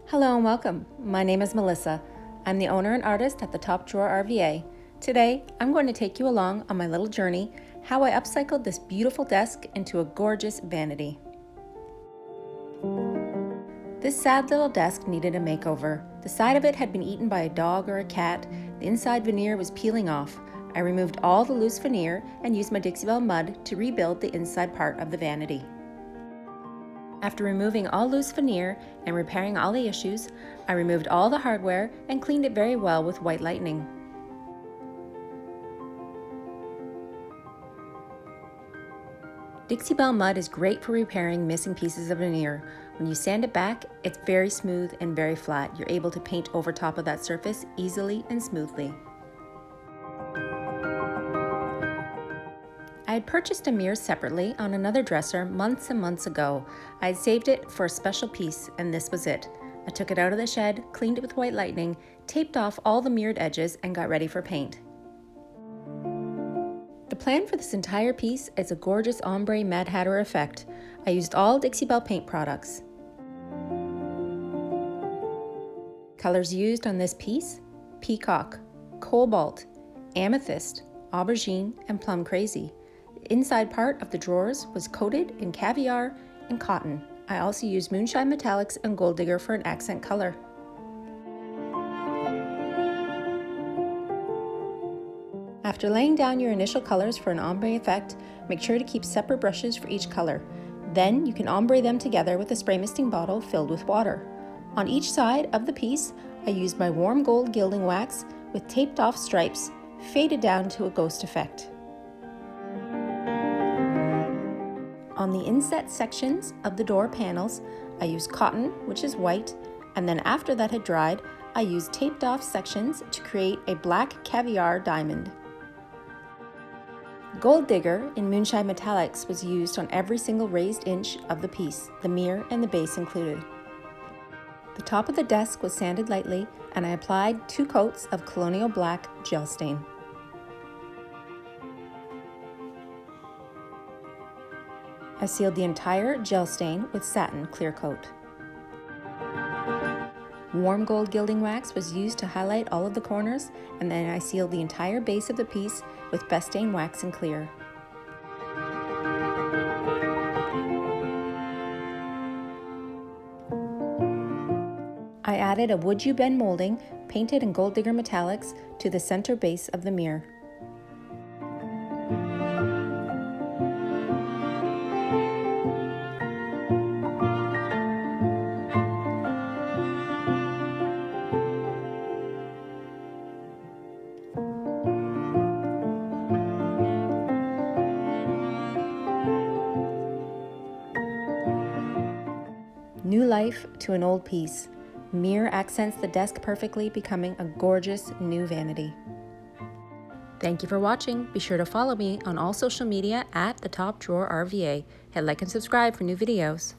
Hello and welcome. My name is Melissa. I'm the owner and artist at the Top Drawer RVA. Today, I'm going to take you along on my little journey, how I upcycled this beautiful desk into a gorgeous vanity. This sad little desk needed a makeover. The side of it had been eaten by a dog or a cat. The inside veneer was peeling off. I removed all the loose veneer and used my Dixie Belle Mud to rebuild the inside part of the vanity. After removing all loose veneer and repairing all the issues, I removed all the hardware and cleaned it very well with white lightning. Dixie Belle Mud is great for repairing missing pieces of veneer. When you sand it back, it's very smooth and very flat. You're able to paint over top of that surface easily and smoothly. I had purchased a mirror separately on another dresser months and months ago. I had saved it for a special piece, and this was it. I took it out of the shed, cleaned it with white lightning, taped off all the mirrored edges, and got ready for paint. The plan for this entire piece is a gorgeous ombre Mad Hatter effect. I used all Dixie Belle Paint products. Colors used on this piece: peacock, cobalt, amethyst, aubergine, and plum crazy. The inside part of the drawers was coated in caviar and cotton. I also used moonshine metallics and gold digger for an accent color. After laying down your initial colors for an ombre effect, make sure to keep separate brushes for each color. Then you can ombre them together with a spray misting bottle filled with water. On each side of the piece, I used my warm gold gilding wax with taped off stripes, faded down to a ghost effect. On the inset sections of the door panels, I used cotton, which is white, and then after that had dried, I used taped off sections to create a black caviar diamond. Gold digger in moonshine metallics was used on every single raised inch of the piece, the mirror and the base included. The top of the desk was sanded lightly, and I applied 2 coats of colonial black gel stain. I sealed the entire gel stain with satin clear coat. Warm gold gilding wax was used to highlight all of the corners, and then I sealed the entire base of the piece with best stain wax and clear. I added a would you bend molding painted in gold digger metallics to the center base of the mirror. New life to an old piece. Mirror accents the desk perfectly, becoming a gorgeous new vanity. Thank you for watching. Be sure to follow me on all social media at the Top Drawer RVA. Hit like and subscribe for new videos.